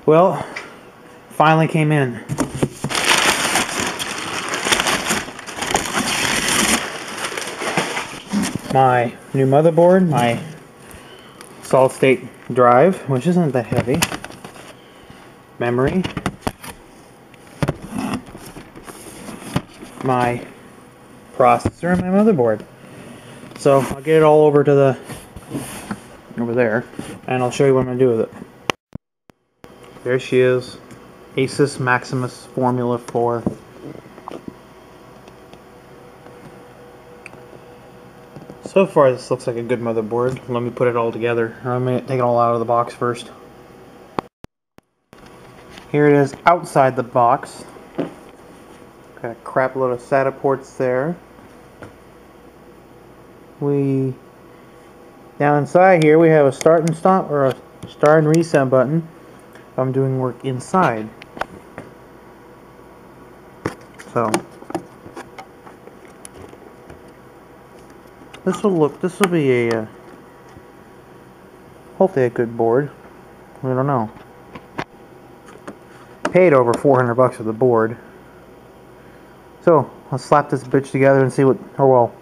Well, finally came in. My new motherboard, my solid state drive, which isn't that heavy, memory, my processor, and my motherboard. So I'll get it all over there, and I'll show you what I'm going to do with it. There she is, Asus Maximus Formula 4. So far this looks like a good motherboard. Let me put it all together. I'm going to take it all out of the box first. Here it is outside the box. Got a crap load of SATA ports there. Down inside here we have a start and stop, or a start and reset button. I'm doing work inside. So this will be a hopefully a good board. I don't know. Paid over $400 for the board. So let's slap this bitch together and see what. Oh well,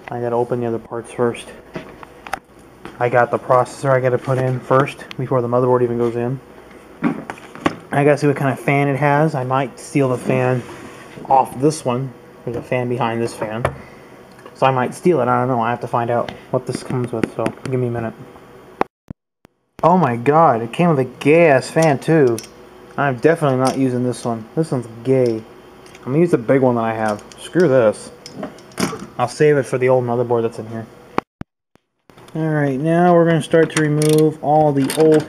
I gotta open the other parts first. I got the processor I gotta put in first before the motherboard even goes in. I gotta see what kind of fan it has. I might steal the fan off this one. There's a fan behind this fan. So I might steal it. I don't know. I have to find out what this comes with. So give me a minute. Oh my god, it came with a gay ass fan too. I'm definitely not using this one. This one's gay. I'm gonna use the big one that I have. Screw this. I'll save it for the old motherboard that's in here. Alright, now we're going to start to remove all the old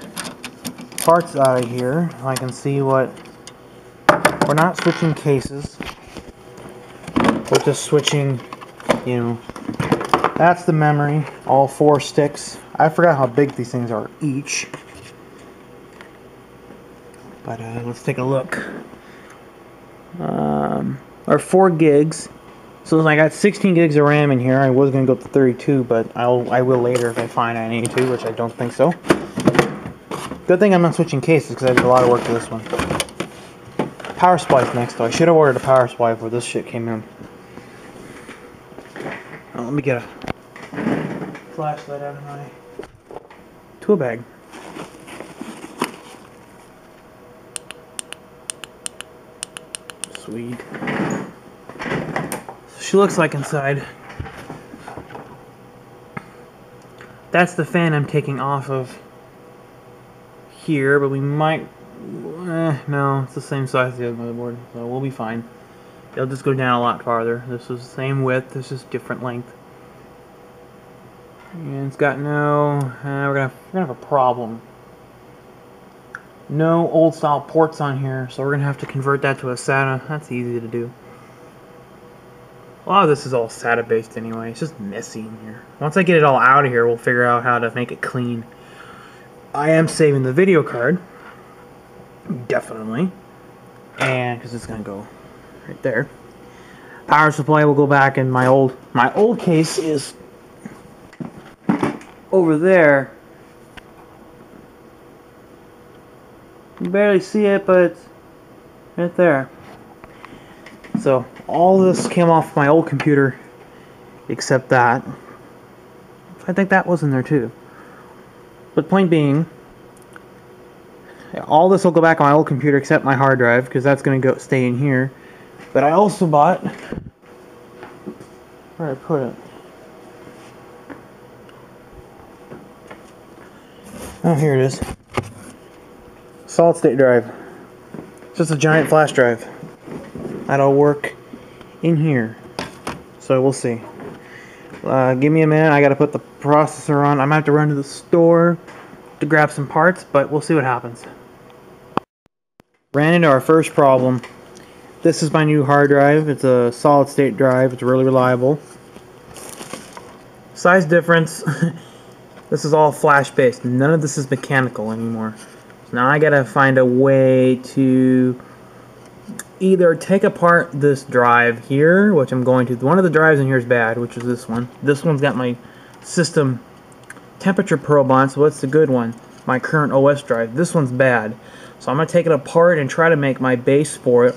parts out of here. I can see what... We're not switching cases. We're just switching, you know... That's the memory. All 4 sticks. I forgot how big these things are each. But let's take a look. Or 4 gigs. So I got 16 gigs of RAM in here. I was going to go up to 32, but I will later if I find I need to, which I don't think so. Good thing I'm not switching cases because I did a lot of work to this one. Power supply's next though. I should have ordered a power supply before this shit came in. Oh, let me get a flashlight out of my tool bag. Sweet. She looks like inside. That's the fan I'm taking off of here, but we might... no, it's the same size as the other motherboard, so we'll be fine. It'll just go down a lot farther. This is the same width, this is different length. And it's got no... we're gonna have a problem. No old style ports on here, so we're gonna have to convert that to a SATA. That's easy to do. A lot of this is all SATA based anyway. It's just messy in here. Once I get it all out of here, we'll figure out how to make it clean. I am saving the video card. Definitely. And because it's going to go right there. Power supply will go back in my old case is over there. You can barely see it, but it's right there. So all this came off my old computer except that. I think that was in there too. But point being, all this will go back on my old computer except my hard drive because that's going to stay in here. But I also bought, where did I put it? Oh, here it is. Solid state drive. It's just a giant flash drive. That'll work in here. So we'll see. Give me a minute. I gotta put the processor on. I might have to run to the store to grab some parts, but we'll see what happens. Ran into our first problem. This is my new hard drive. It's a solid state drive. It's really reliable. Size difference. This is all flash based. None of this is mechanical anymore. So now I gotta find a way to either take apart this drive here, which I'm going to. One of the drives in here is bad, which is this one. This one's got my system temperature probe on, so what's the good one? my current OS drive. This one's bad. So I'm going to take it apart and try to make my base for it,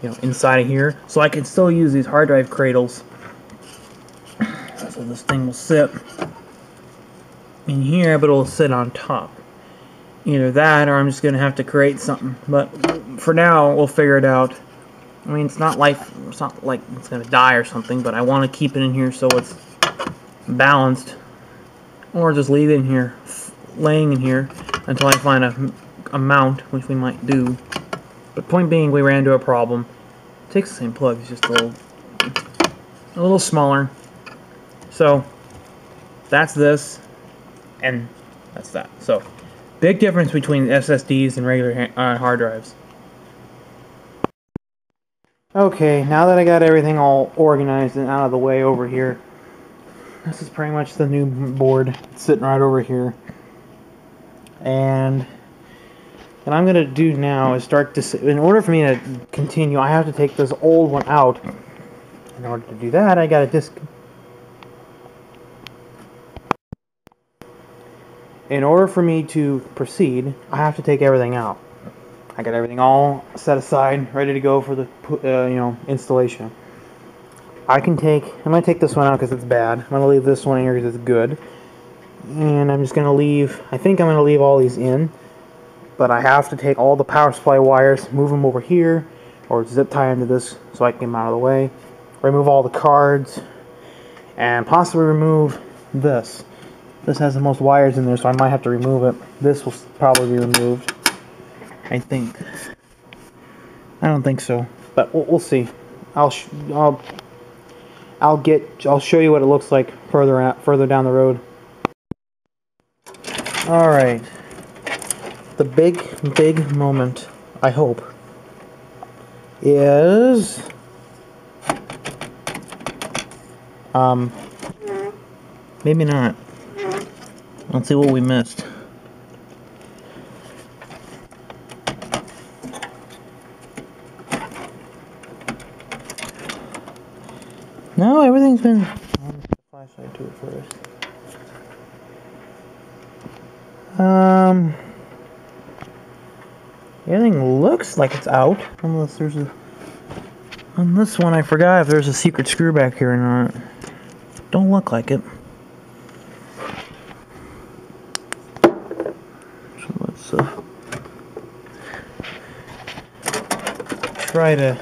you know, inside of here, so I can still use these hard drive cradles. So this thing will sit in here, but it'll sit on top. Either that, or I'm just going to have to create something. But for now, we'll figure it out. I mean, it's not like it's going to die or something, but I want to keep it in here so it's balanced. Or just leave it in here, laying in here, until I find a mount, which we might do. But point being, we ran into a problem. It takes the same plug, it's just a little smaller. So, that's this, and that's that. So, big difference between SSDs and regular hard drives. Okay, now that I got everything all organized and out of the way over here, this is pretty much the new board. It's sitting right over here. And what I'm going to do now is start to... In order for me to continue, I have to take this old one out. In order to do that, I got to In order for me to proceed, I have to take everything out. I got everything all set aside, ready to go for the installation. I'm going to take this one out because it's bad. I'm going to leave this one here because it's good. And I'm just going to leave, I think I'm going to leave all these in. But I have to take all the power supply wires, move them over here, or zip tie into this so I can get them out of the way. Remove all the cards, and possibly remove this. This has the most wires in there, so I might have to remove it. This will probably be removed, I think. I don't think so, but we'll see. I'll show you what it looks like further down the road. All right. The big moment, I hope, is maybe not. Let's see what we missed. No, everything's been... I'll put the flashlight to it first. Everything looks like it's out, unless there's a... On this one, I forgot if there's a secret screw back here or not. Don't look like it. So let's try to...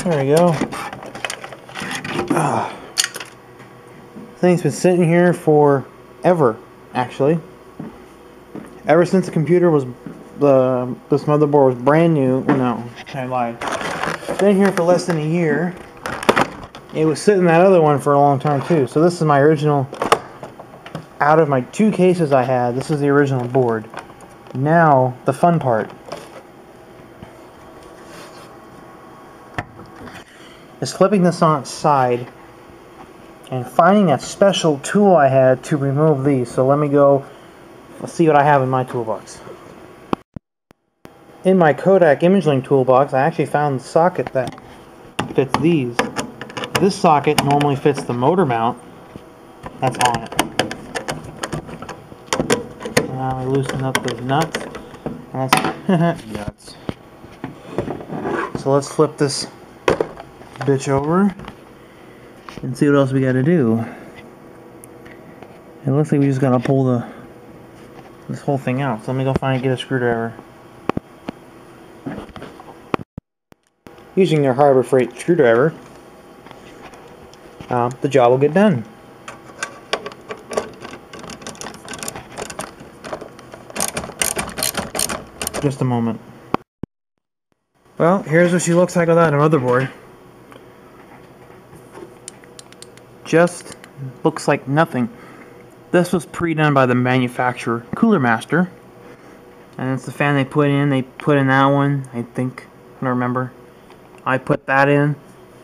There we go. Thing's been sitting here forever, actually. Ever since the computer was... this motherboard was brand new. Well, no, I lied. Been here for less than a year. It was sitting in that other one for a long time too. So this is my original. Out of my 2 cases I had, this is the original board. Now the fun part is flipping this on its side and finding that special tool I had to remove these. So let me go. Let's see what I have in my toolbox. In my Kodak ImageLink toolbox, I actually found the socket that fits these. This socket normally fits the motor mount that's on it. Now I loosen up those nuts. And that's nuts. So let's flip this bitch over and see what else we got to do. It looks like we just got to pull this whole thing out. So let me go get a screwdriver. Using their Harbor Freight screwdriver, the job will get done. Just a moment. Well, here's what she looks like without a motherboard. Just looks like nothing. This was pre-done by the manufacturer, Cooler Master. And it's the fan they put in. They put in that one, I think. I don't remember. I put that in,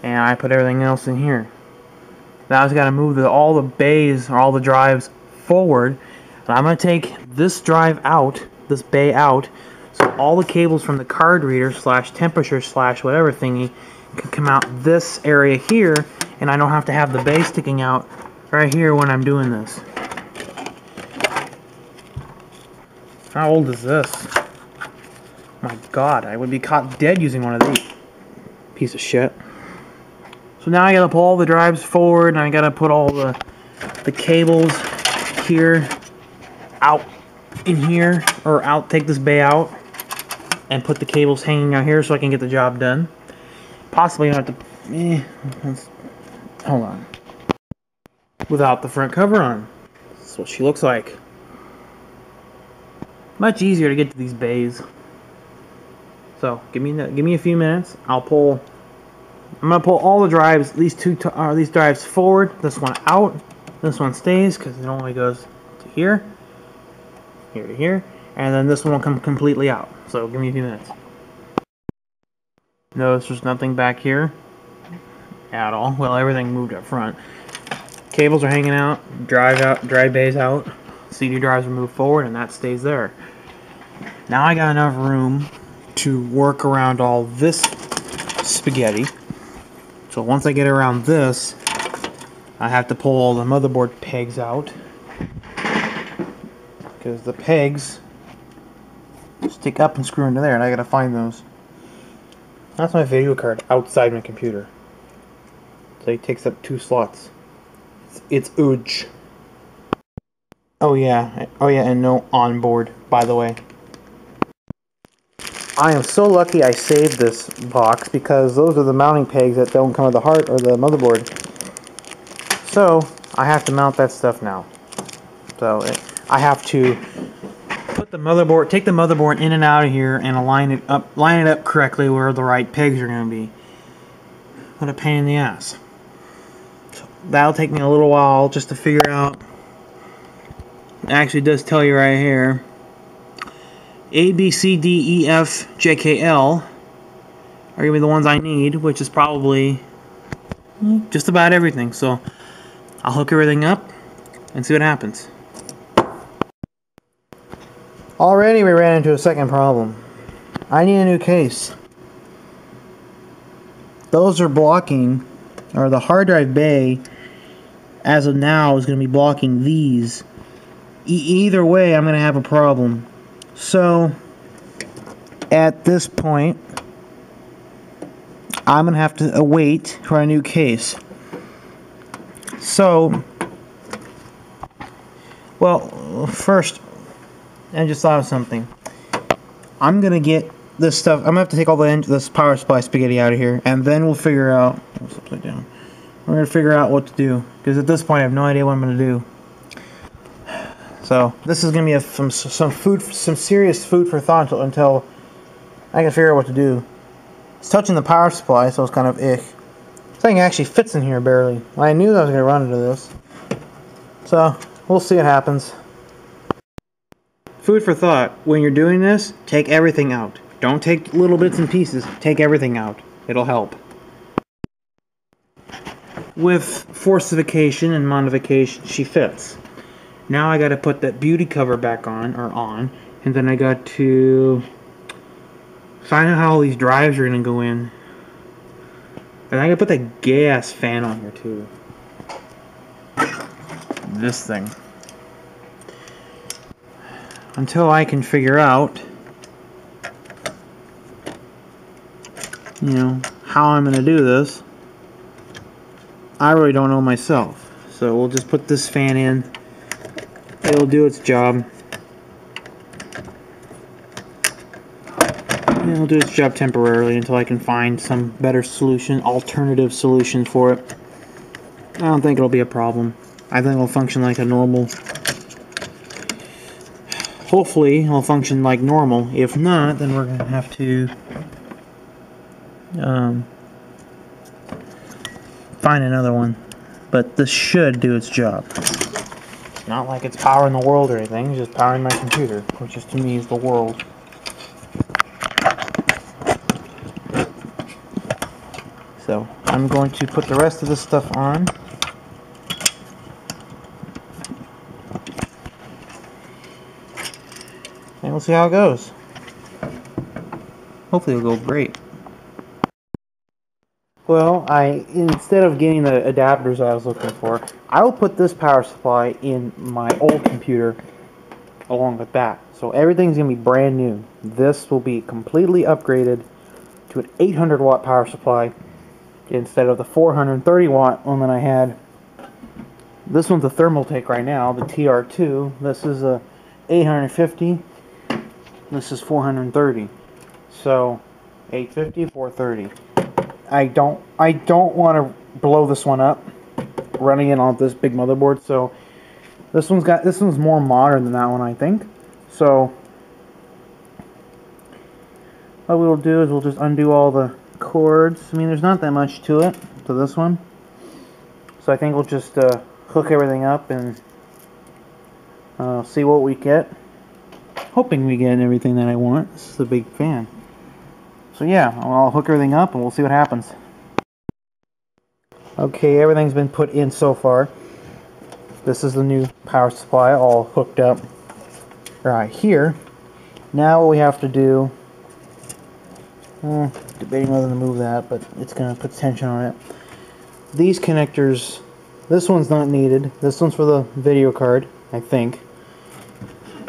and I put everything else in here. Now I just got to move all the bays, or all the drives forward. And I'm going to take this drive out, this bay out, so all the cables from the card reader / temperature / whatever thingy can come out this area here, and I don't have to have the bay sticking out right here when I'm doing this. How old is this? My God, I would be caught dead using one of these. Piece of shit. So now I gotta pull all the drives forward, and I gotta put all the cables here, out in here, or out, take this bay out, and put the cables hanging out here so I can get the job done. Possibly not have to, hold on. Without the front cover on. That's what she looks like. Much easier to get to these bays. So give me a few minutes. I'm gonna pull all the drives, these drives forward. This one out. This one stays because it only goes to here, here to here, and then this one will come completely out. So give me a few minutes. Notice there's nothing back here at all. Well, everything moved up front. Cables are hanging out. Drive bays out. CD drives are moved forward, and that stays there. Now I got enough room to work around all this spaghetti. So once I get around this, I have to pull all the motherboard pegs out, because the pegs stick up and screw into there, and I gotta find those. That's my video card outside my computer. So it takes up 2 slots. It's huge. Oh yeah, and no onboard, by the way. I am so lucky I saved this box, because those are the mounting pegs that don't come with the heart or the motherboard. So I have to mount that stuff now. So I have to put the motherboard, take the motherboard in and out of here, and line it up correctly where the right pegs are going to be. What a pain in the ass. So that'll take me a little while just to figure out. It actually does tell you right here. A, B, C, D, E, F, J, K, L are going to be the ones I need, which is probably just about everything. So I'll hook everything up and see what happens. Already we ran into a second problem. I need a new case. Those are blocking, or the hard drive bay as of now is going to be blocking these. Either way, I'm going to have a problem. So at this point, I'm going to have to wait for a new case. So, well, first, I just thought of something. I'm going to get this stuff, I'm going to have to take all this power supply spaghetti out of here, and then we'll figure out, upside down. We're going to figure out what to do, because at this point I have no idea what I'm going to do. So, this is going to be some serious food for thought until I can figure out what to do. It's touching the power supply, so it's kind of ick. This thing actually fits in here barely. I knew I was going to run into this. So, we'll see what happens. Food for thought. When you're doing this, take everything out. Don't take little bits and pieces. Take everything out. It'll help. With forcification and modification, she fits. Now I gotta put that beauty cover back on, and then I got to find out how all these drives are gonna go in. And I gotta put that gas fan on here too. This thing. Until I can figure out, how I'm gonna do this, I really don't know myself. So we'll just put this fan in. It'll do its job. It'll do its job temporarily until I can find some better solution, alternative solution for it. I don't think it'll be a problem. I think it'll function like a normal. Hopefully, it'll function like normal. If not, then we're gonna have to find another one. But this should do its job. Not like it's powering the world or anything, it's just powering my computer, which is to me is the world. So, I'm going to put the rest of this stuff on. And we'll see how it goes. Hopefully it'll go great. Well, instead of getting the adapters I was looking for, I will put this power supply in my old computer, along with that. So everything's going to be brand new. This will be completely upgraded to an 800 watt power supply instead of the 430 watt one that I had. This one's a Thermaltake right now, the TR2. This is a 850. This is 430. So 850, 430. I don't want to blow this one up running it on this big motherboard. So this one's more modern than that one, I think. So what we'll do is we'll just undo all the cords. I mean, there's not that much to it, to this one. So I think we'll just hook everything up and see what we get. Hoping we get everything that I want. This is a big fan. So yeah, I'll hook everything up and we'll see what happens. Okay, everything's been put in so far. This is the new power supply all hooked up right here. Now what we have to do, debating whether to move that, but it's going to put tension on it. These connectors, this one's not needed. This one's for the video card, I think.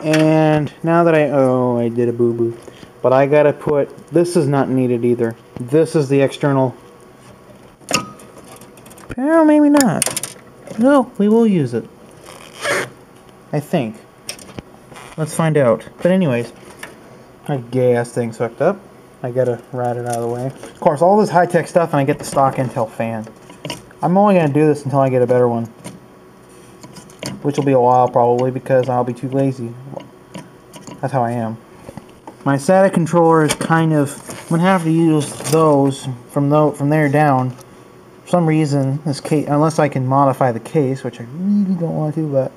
And now that I did a boo-boo. But I gotta put, this is not needed either. This is the external. Well, maybe not. No, we will use it. I think. Let's find out. But anyways, my gay ass thing's hooked up. I gotta rat it out of the way. Of course, all this high-tech stuff, and I get the stock Intel fan. I'm only gonna do this until I get a better one. Which will be a while probably, because I'll be too lazy. That's how I am. My SATA controller is kind of, I'm gonna have to use those from there down. For some reason, this case, unless I can modify the case, which I really don't want to, but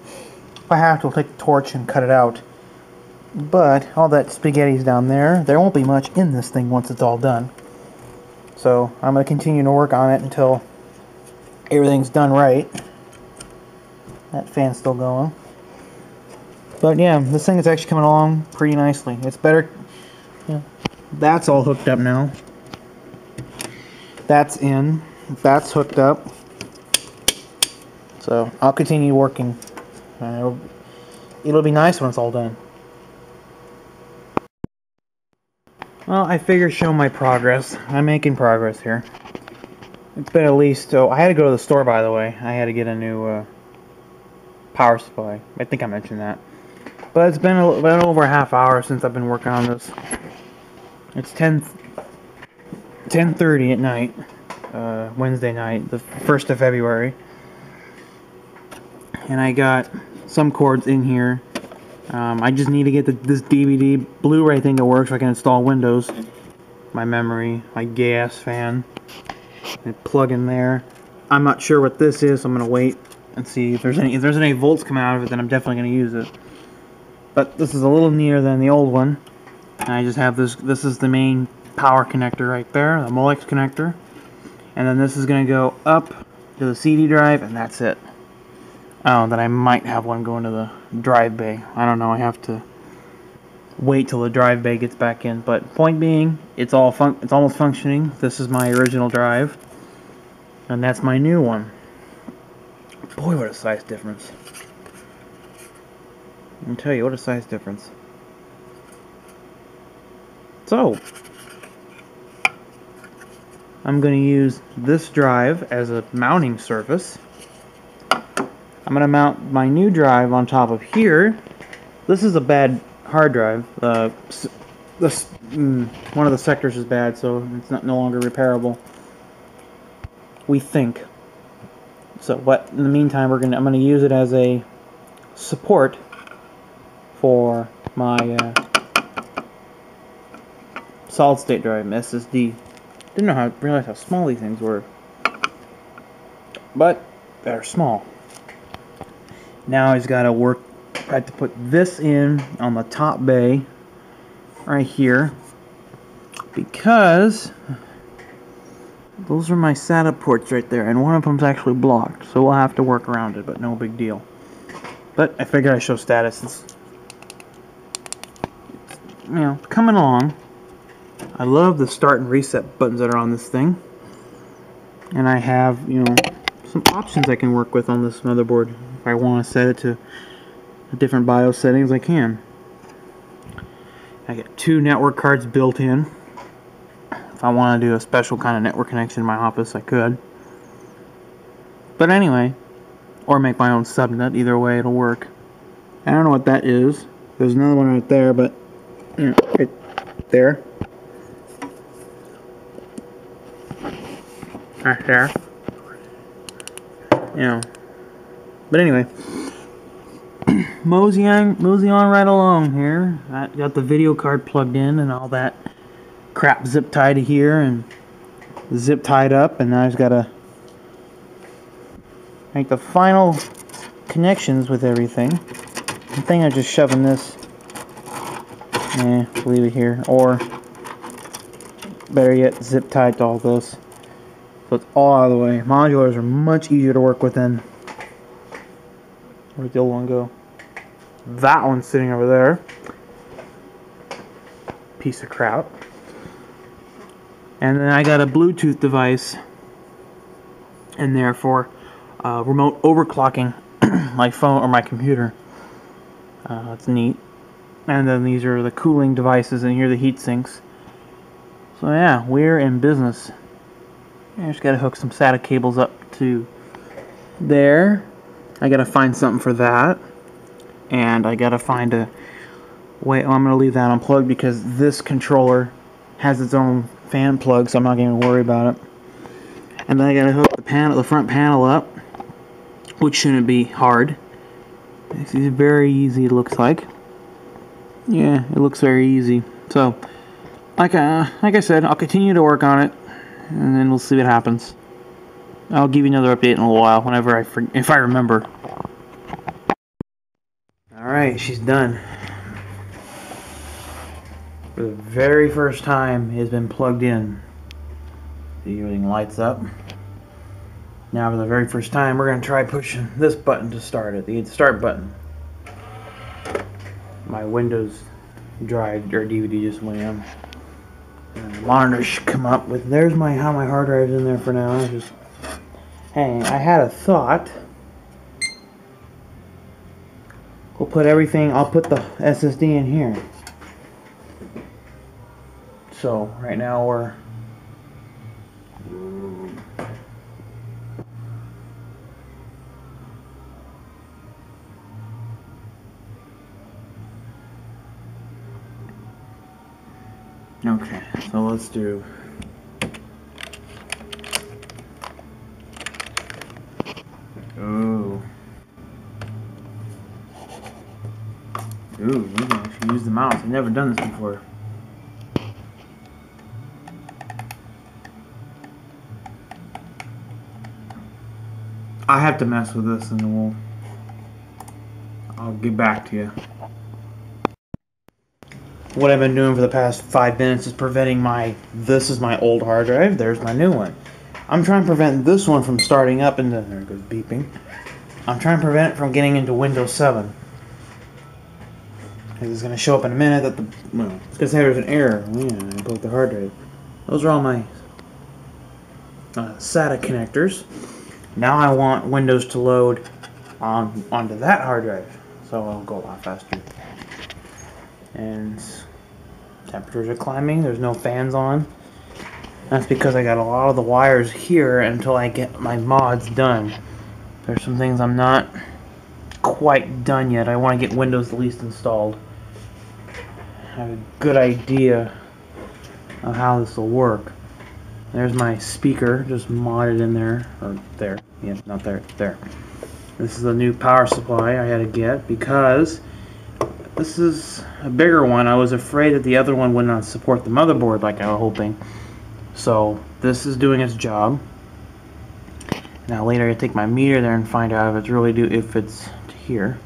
if I have to, I'll take the torch and cut it out. But all that spaghetti's down there. There won't be much in this thing once it's all done. So I'm gonna continue to work on it until everything's done right. That fan's still going. But yeah, this thing is actually coming along pretty nicely. It's better. Yeah, that's all hooked up now. That's in. That's hooked up. So I'll continue working. It'll be nice when it's all done. Well, I figure show my progress. I'm making progress here. It's been at least. Oh, I had to go to the store, by the way. I had to get a new power supply. I think I mentioned that. But it's been over a half hour since I've been working on this. It's 10:30 at night, Wednesday night, the 1st of February. And I got some cords in here. I just need to get this DVD Blu-ray thing to work so I can install Windows, my memory, my gas fan, and plug in there. I'm not sure what this is, so I'm gonna wait and see if there's any volts coming out of it. Then I'm definitely gonna use it. But this is a little neater than the old one. And I just have this. This is the main power connector right there, the Molex connector. And then this is going to go up to the CD drive, and that's it. Oh, then I might have one going to the drive bay. I don't know. I have to wait till the drive bay gets back in. But point being, it's almost functioning. This is my original drive, and that's my new one. Boy, what a size difference. Let me tell you, what a size difference. So, I'm going to use this drive as a mounting surface. I'm going to mount my new drive on top of here. This is a bad hard drive. One of the sectors is bad, so it's no longer repairable. We think. So, what in the meantime, I'm going to use it as a support for my solid state drive SSD. Didn't realize how small these things were, but they're small. Now I have to put this in on the top bay right here, because those are my SATA ports right there, and one of them's actually blocked, so we'll have to work around it, but no big deal. But I figured I'd show status. It's coming along. I love the start and reset buttons that are on this thing. And I have, some options I can work with on this motherboard. If I want to set it to different BIOS settings I can. I get 2 network cards built in. If I want to do a special kind of network connection in my office, I could. But anyway, or make my own subnet, either way it'll work. I don't know what that is. There's another one right there, but right there. Right there. But anyway, mosey on right along here. I got the video card plugged in and all that crap zip tied to here and zip tied up, and now I just gotta make the final connections with everything. I think I'm just shoving this. Leave it here, or better yet, zip tied to all this, so it's all out of the way. Modulars are much easier to work with than. Where'd the old one go? That one's sitting over there. Piece of crap. And then I got a Bluetooth device in there for remote overclocking my phone or my computer. That's neat. And then these are the cooling devices, and here are the heat sinks. So yeah, we're in business. I just gotta hook some SATA cables up to there. I gotta find something for that, and I gotta find a way. I'm gonna leave that unplugged because this controller has its own fan plug, so I'm not gonna worry about it. And then I gotta hook the front panel up, which shouldn't be hard. It's very easy. It looks like. Yeah, it looks very easy. So, like I said, I'll continue to work on it, and then we'll see what happens. I'll give you another update in a little while, whenever if I remember. Alright, she's done. For the very first time, it has been plugged in. See, everything lights up. Now, for the very first time, we're going to try pushing this button to start it, the start button. My Windows drive or DVD just went in. And the monitor should come up with. There's how my hard drive's in there for now. Hey, I had a thought. We'll put everything. I'll put the SSD in here. So right now we're. Okay, so let's do. Ooh, you can actually use the mouse. I've never done this before. I have to mess with this, and then I'll get back to you. What I've been doing for the past 5 minutes is preventing this is my old hard drive, there's my new one. I'm trying to prevent this one from starting up into, there it goes beeping. I'm trying to prevent it from getting into Windows 7. It's going to show up in a minute that it's going to say there's an error. Yeah, I broke the hard drive. Those are all my SATA connectors. Now I want Windows to load onto that hard drive, so it'll go a lot faster. And temperatures are climbing. There's no fans on. That's because I got a lot of the wires here until I get my mods done. There's some things I'm not quite done yet. I want to get Windows at least installed. I have a good idea of how this will work. There's my speaker just modded in there. Or there. Yeah, not there. There. This is a new power supply I had to get because this is a bigger one. I was afraid that the other one would not support the motherboard like I was hoping. So this is doing its job. Now later I take my meter there and find out if it's really if it's to here.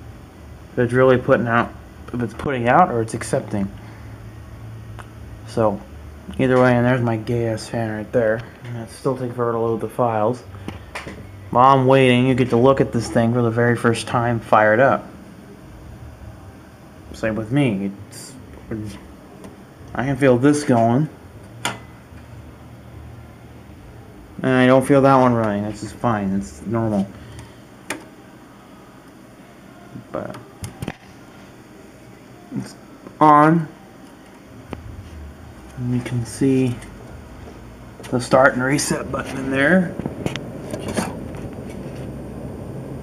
If it's really putting out, if it's putting out or it's accepting. So either way, and there's my gay ass fan right there. And it's still taking forever to load the files. While I'm waiting, you get to look at this thing for the very first time fired up. Same with me. I can feel this going. And I don't feel that one running. That's just fine. It's normal. But on. And you can see the start and reset button in there. Just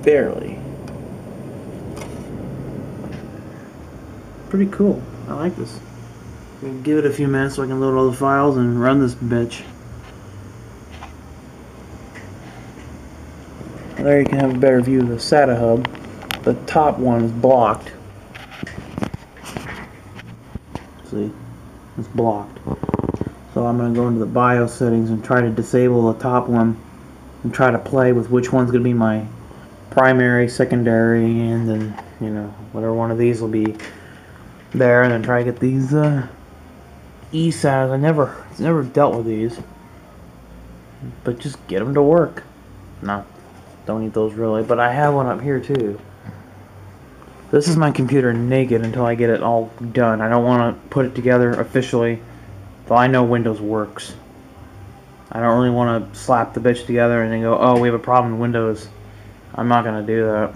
barely. Pretty cool. I like this. We'll give it a few minutes so I can load all the files and run this bitch. There you can have a better view of the SATA hub. The top one is blocked. See, it's blocked. So I'm going to go into the BIOS settings and try to disable the top one and try to play with which one's going to be my primary, secondary, and then, you know, whatever one of these will be there, and then try to get these eSATs. I've never dealt with these, but just get them to work. No, don't need those really, but I have one up here too. This is my computer naked until I get it all done. I don't want to put it together officially, though I know Windows works. I don't really want to slap the bitch together and then go, oh, we have a problem in Windows. I'm not going to do that.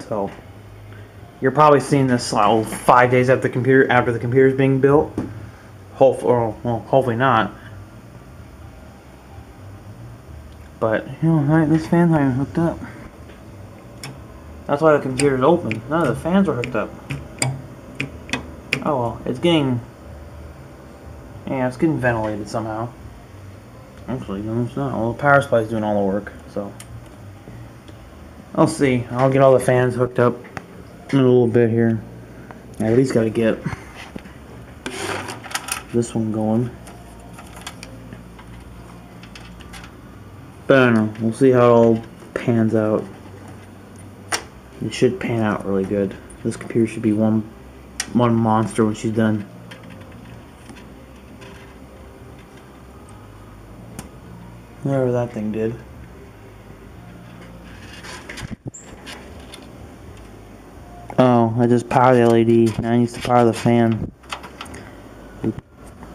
So, you're probably seeing this 5 days after the computer's being built. Hopefully not. But, you know, right, this fan's not even hooked up. That's why the computer's open. None of the fans are hooked up. Oh well, it's getting ventilated somehow. Actually, no, it's not. Well, the power supply's doing all the work, so I'll see. I'll get all the fans hooked up in a little bit here. I at least gotta get this one going. But I don't know. We'll see how it all pans out. It should pan out really good. This computer should be one monster when she's done. Whatever that thing did. Oh, I just powered the LED. Now I need to power the fan.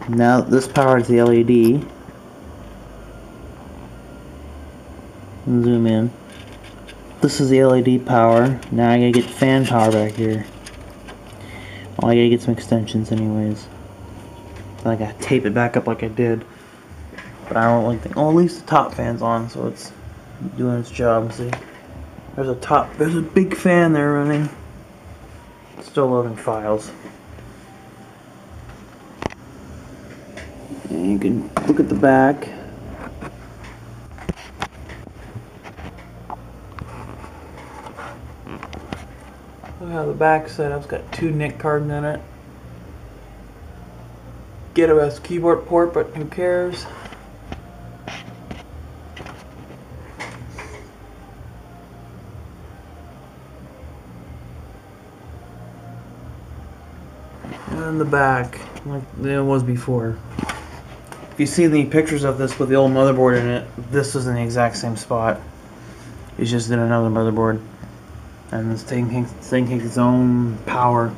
Now this powers the LED. Zoom in. This is the LED power. Now I gotta get fan power back here. Well, I gotta get some extensions anyways. So I gotta tape it back up like I did. But I don't really think. Oh, at least the top fan's on, so it's doing its job. See, there's a big fan there running. Still loading files. And you can look at the back. Look how the back setup's got 2 NIC cards in it. Ghetto has keyboard port, but who cares? And the back, like it was before. If you see the pictures of this with the old motherboard in it, this was in the exact same spot. It's just in another motherboard. And this thing takes its own power.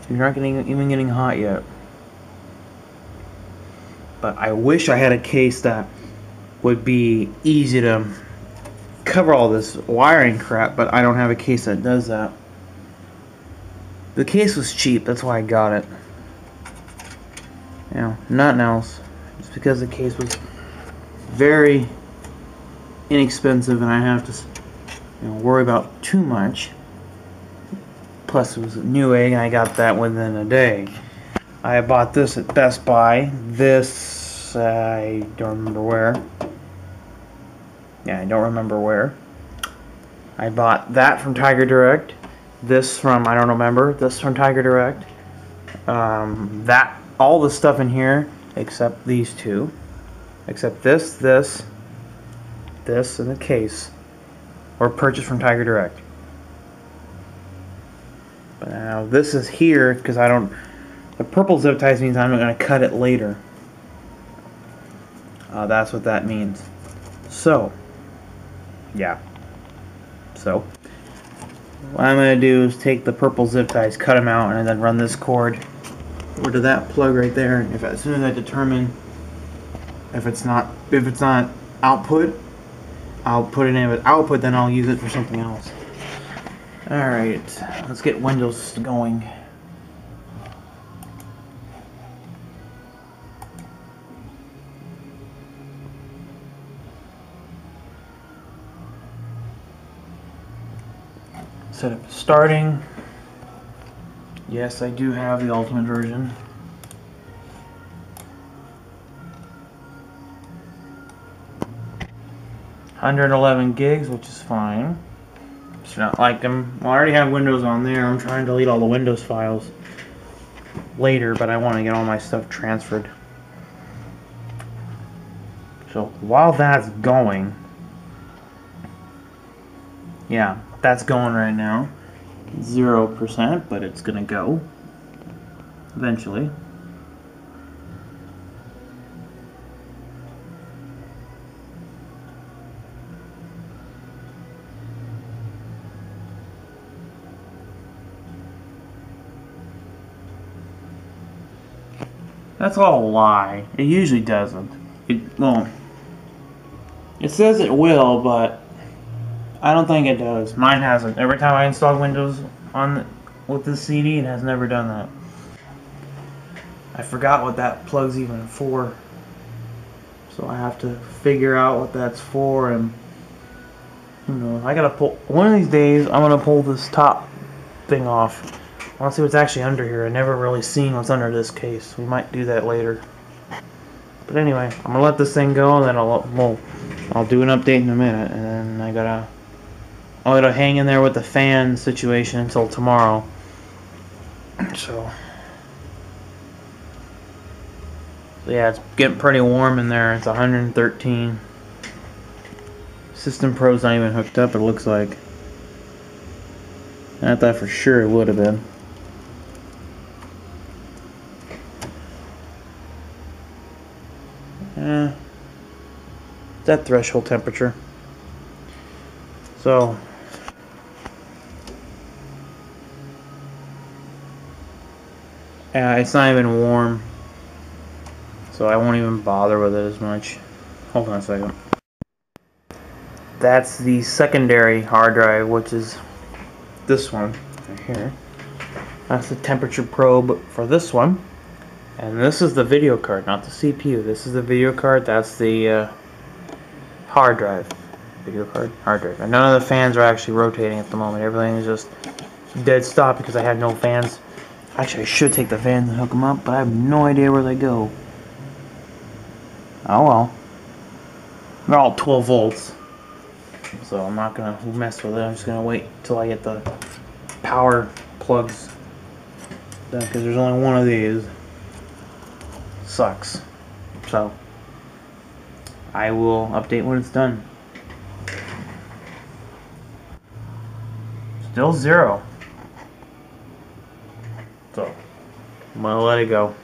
You're not even getting hot yet. But I wish I had a case that would be easy to cover all this wiring crap, but I don't have a case that does that. The case was cheap, that's why I got it. You know, nothing else. It's because the case was very inexpensive and I have to worry about too much. Plus it was a Newegg and I got that within a day. I bought this at Best Buy. This, I don't remember where. Yeah, I don't remember where. I bought that from Tiger Direct. This from, I don't remember. This from Tiger Direct. All the stuff in here, except these two. Except this, and the case. Were purchased from Tiger Direct. But now this is here, because I don't... The purple zip ties means I'm going to cut it later. That's what that means. So, yeah. So, what I'm going to do is take the purple zip ties, cut them out, and then run this cord over to that plug right there. And as soon as I determine if it's not output, I'll put it in. If it's output, then I'll use it for something else. Alright, let's get Windows going. Setup starting. Yes, I do have the Ultimate version. $111 gigs, which is fine. It's not like I already have Windows on there. I'm trying to delete all the Windows files later, but I want to get all my stuff transferred. So while that's going, yeah, that's going right now. 0%, but it's gonna go eventually. That's all a lie. It usually doesn't. Well, it says it will, but I don't think it does. Mine hasn't. Every time I install Windows with this CD, it has never done that. I forgot what that plug's even for, so I have to figure out what that's for. And you know, I gotta pull one of these days. I'm gonna pull this top thing off. I want to see what's actually under here. I've never really seen what's under this case. We might do that later. But anyway, I'm gonna let this thing go, and then I'll do an update in a minute, and then I'll gotta hang in there with the fan situation until tomorrow. So yeah, it's getting pretty warm in there. It's 113. System Pro's not even hooked up, it looks like. I thought for sure it would have been. It's at threshold temperature. So it's not even warm, so I won't even bother with it as much. Hold on a second. That's the secondary hard drive, which is this one right here. That's the temperature probe for this one. And this is the video card, not the CPU. This is the video card. That's the hard drive. Video card, hard drive. And none of the fans are actually rotating at the moment. Everything is just dead stop because I have no fans. Actually, I should take the fans and hook them up, but I have no idea where they go. Oh well. They're all 12 volts. So I'm not going to mess with it. I'm just going to wait until I get the power plugs done, because there's only one of these. Sucks. So I will update when it's done. Still 0. So I'm gonna let it go.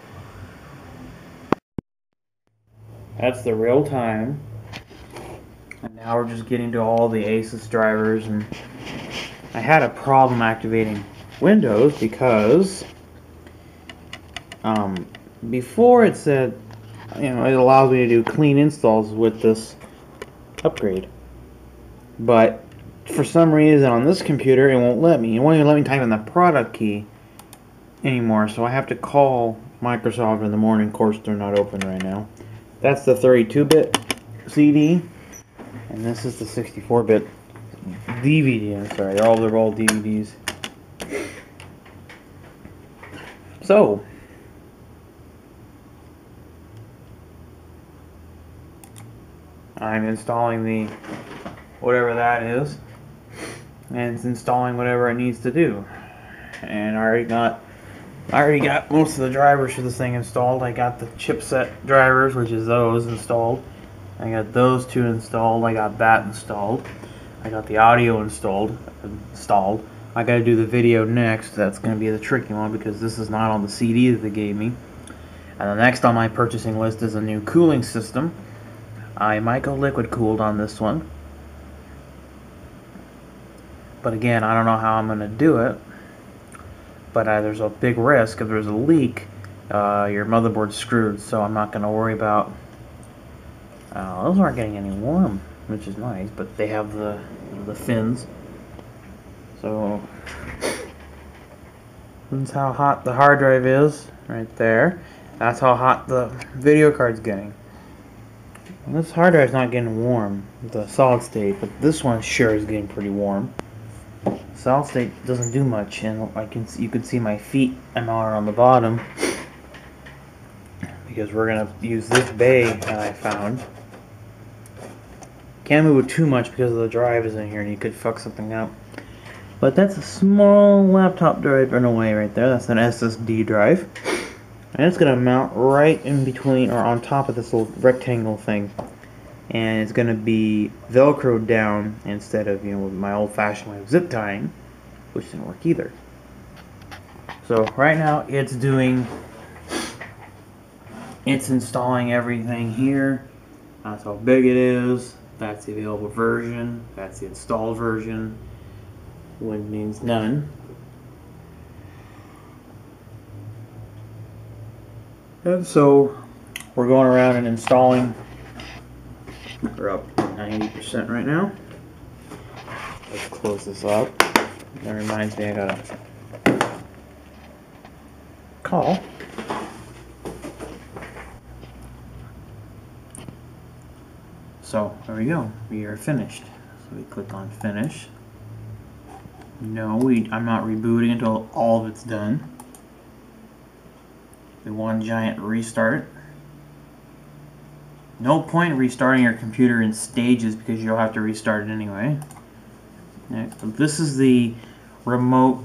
That's the real time. And now we're just getting to all the Asus drivers, and I had a problem activating Windows because before it said, you know, it allows me to do clean installs with this upgrade, but for some reason on this computer it won't let me. It won't even let me type in the product key anymore, so I have to call Microsoft in the morning. Of course, they're not open right now. That's the 32-bit CD, and this is the 64-bit DVD. I'm sorry, they're all DVDs. So I'm installing the whatever that is, and it's installing whatever it needs to do. And I already got most of the drivers for this thing installed. I got the chipset drivers, which is those, installed. I got those two installed. I got that installed. I got the audio installed. I got to do the video next. That's going to be the tricky one because this is not on the CD that they gave me. And the next on my purchasing list is a new cooling system. I might go liquid cooled on this one, but again, I don't know how I'm going to do it. But there's a big risk if there's a leak, your motherboard's screwed. So I'm not going to worry about. Those aren't getting any warm, which is nice. But they have the fins. So that's how hot the hard drive is right there. That's how hot the video card's getting. And this hard drive's not getting warm, the solid state, but this one sure is getting pretty warm. Solid state doesn't do much, and you can see my feet are on the bottom because we're gonna use this bay that I found. Can't move it too much because the drive is in here and you could fuck something up. But that's a small laptop drive in a way right there. That's an SSD drive. And it's going to mount right in between or on top of this little rectangle thing. And it's going to be Velcroed down instead of, with my old-fashioned way of zip tying, which didn't work either. So right now it's installing everything here. That's how big it is. That's the available version. That's the installed version. One means none. And so we're going around and installing. We're up 90% right now. Let's close this up. That reminds me I gotta call. So there we go. We are finished. So we click on finish. No, I'm not rebooting until all of it's done. The one giant restart. No point restarting your computer in stages because you'll have to restart it anyway. Next, so this is the remote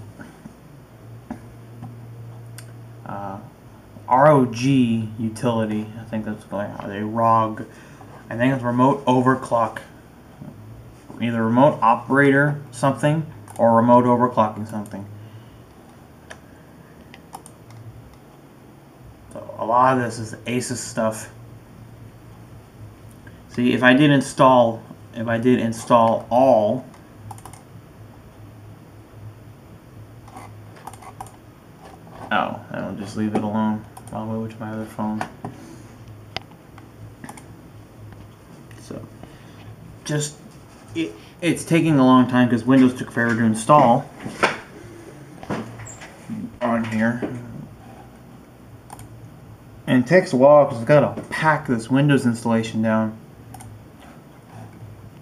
ROG utility. I think that's a ROG. I think it's remote overclock. Either remote operator something or remote overclocking something. So a lot of this is Asus stuff. See, if I did install all, I'll just leave it alone. I'll go to my other phone. So, it's taking a long time because Windows took forever to install on here. And it takes a while because it's got to pack this Windows installation down.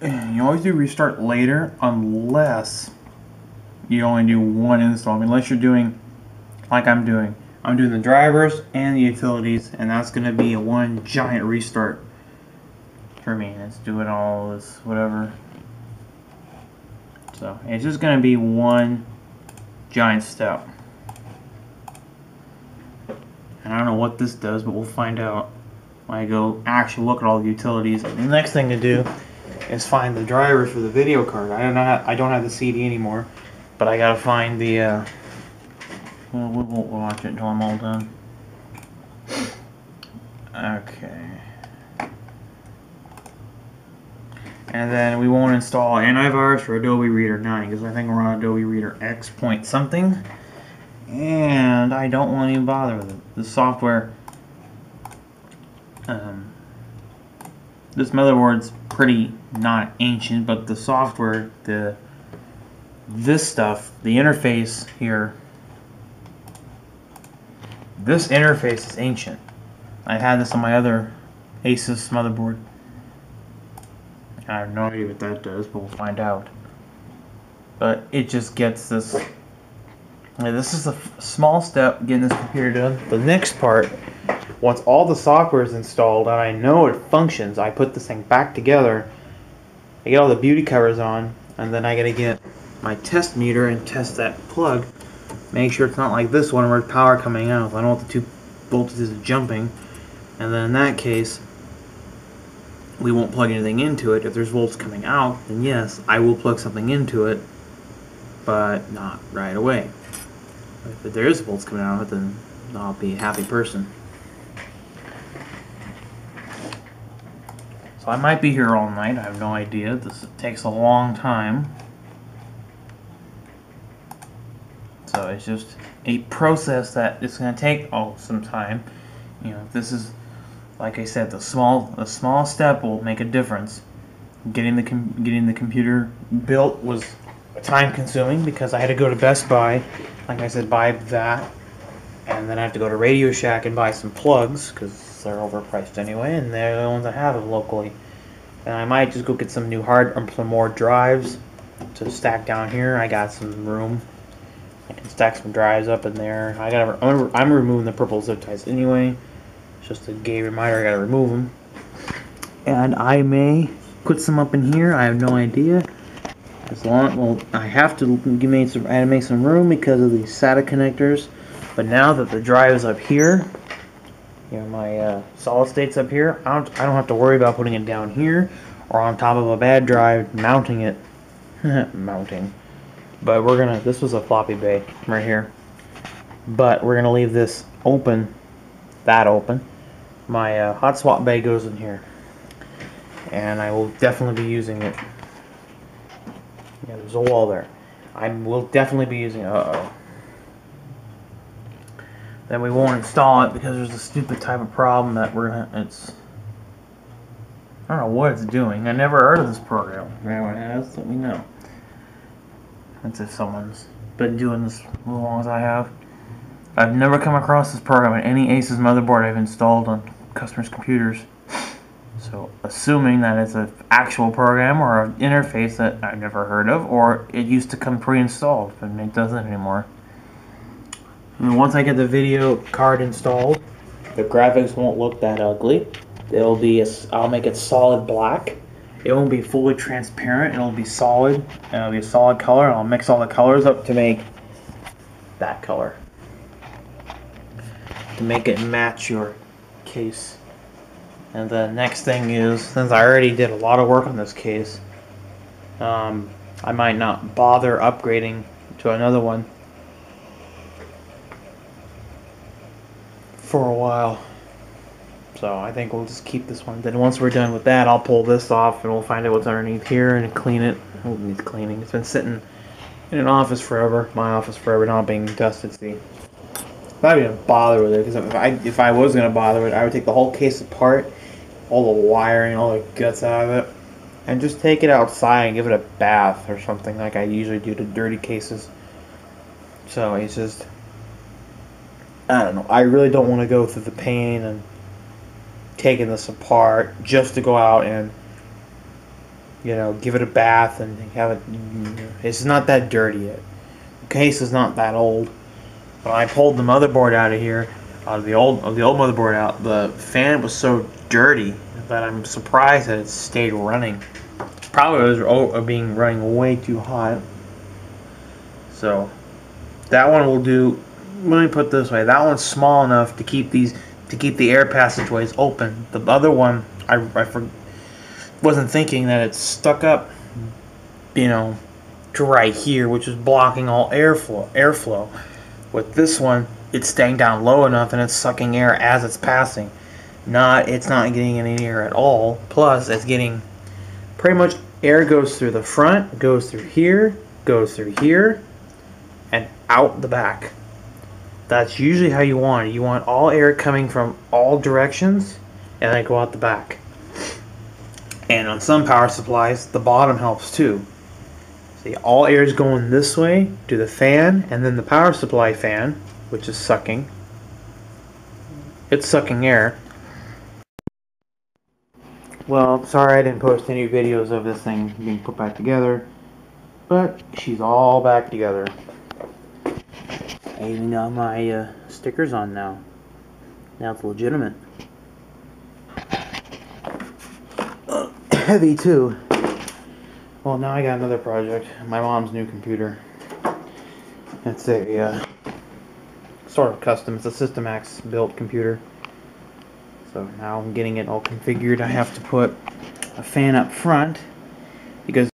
And you always do restart later unless you only do one install. I mean, unless you're doing like I'm doing. I'm doing the drivers and the utilities, and that's going to be a one giant restart for me. It's doing all this whatever. So it's just going to be one giant step. And I don't know what this does, but we'll find out when I go actually look at all the utilities. The next thing to do is find the drivers for the video card. I don't have the CD anymore, but I gotta find the. Well, we won't watch it until I'm all done. Okay. And then we won't install antivirus for Adobe Reader 9 because I think we're on Adobe Reader X point something. And I don't want to even bother with it. The software, this motherboard's pretty not ancient, but the software, this stuff, the interface here, this interface is ancient. I had this on my other Asus motherboard. I have no idea what that does, but we'll find out. But it just gets this. This is a small step getting this computer done. The next part, once all the software is installed and I know it functions, I put this thing back together. I get all the beauty covers on, and then I gotta get my test meter and test that plug. Make sure it's not like this one where power coming out. I don't want the two voltages jumping. And then in that case, we won't plug anything into it. If there's volts coming out, then yes, I will plug something into it, but not right away. If there is volts coming out of it, then I'll be a happy person. So I might be here all night. I have no idea. This takes a long time. So it's just a process that it's going to take some time. This is, like I said, the small step will make a difference. Getting the computer built was time consuming because I had to go to Best Buy, like I said, buy that, and then I have to go to Radio Shack and buy some plugs because they're overpriced anyway, and they're the ones I have locally. And I might just go get some some more drives to stack down here. I got some room. I can stack some drives up in there. I'm removing the purple zip ties anyway. It's just a gay reminder I gotta remove them. And I may put some up in here. I have no idea. I have to make some room because of these SATA connectors. But now that the drive is up here, my solid state's up here, I don't have to worry about putting it down here or on top of a bad drive, mounting it. Mounting. But this was a floppy bay right here. But we're gonna leave this open, that open. My hot swap bay goes in here. And I will definitely be using it. Yeah, there's a wall there. I will definitely be using it. Then we won't install it because there's a stupid type of problem that I don't know what it's doing. I never heard of this program. If anyone has, let me know. That's if someone's been doing this as long as I have. I've never come across this program on any Asus motherboard I've installed on customers' computers. So, assuming that it's an actual program or an interface that I've never heard of, or it used to come pre-installed, and it doesn't anymore. And once I get the video card installed, the graphics won't look that ugly. I'll make it solid black. It won't be fully transparent. It'll be solid, and it'll be a solid color. And I'll mix all the colors up to make that color, to make it match your case. And the next thing is, since I already did a lot of work on this case, I might not bother upgrading to another one for a while. So I think we'll just keep this one. Then once we're done with that, I'll pull this off and we'll find out what's underneath here and clean it. It needs cleaning. It's been sitting in an office forever, my office forever, not being dusted. See, I'm not even bother with it, because if I was gonna bother with it, I would take the whole case apart, all the wiring, all the guts out of it, and just take it outside and give it a bath or something like I usually do to dirty cases. So it's just, I don't know. I really don't want to go through the pain and taking this apart just to go out and give it a bath and have it. It's not that dirty yet. The case is not that old. When I pulled the motherboard out of here, the old motherboard out, the fan was so dirty that I'm surprised that it stayed running. Probably was running way too hot. So that one will do. Let me put it this way: that one's small enough to keep the air passageways open. The other one, I wasn't thinking that it's stuck up, to right here, which is blocking all airflow. With this one, it's staying down low enough and it's sucking air as it's passing. It's not getting any air at all. Plus, it's getting pretty much air goes through the front, goes through here, and out the back. That's usually how you want it. You want all air coming from all directions and then go out the back. And on some power supplies, the bottom helps too. See, all air is going this way to the fan, and then the power supply fan, which is sucking. It's sucking air. Well, sorry I didn't post any videos of this thing being put back together, but she's all back together. I even got my stickers on now. Now it's legitimate. Heavy too. Well, now I got another project. My mom's new computer. It's a sort of custom. It's a Systemax built computer. So now I'm getting it all configured. I have to put a fan up front because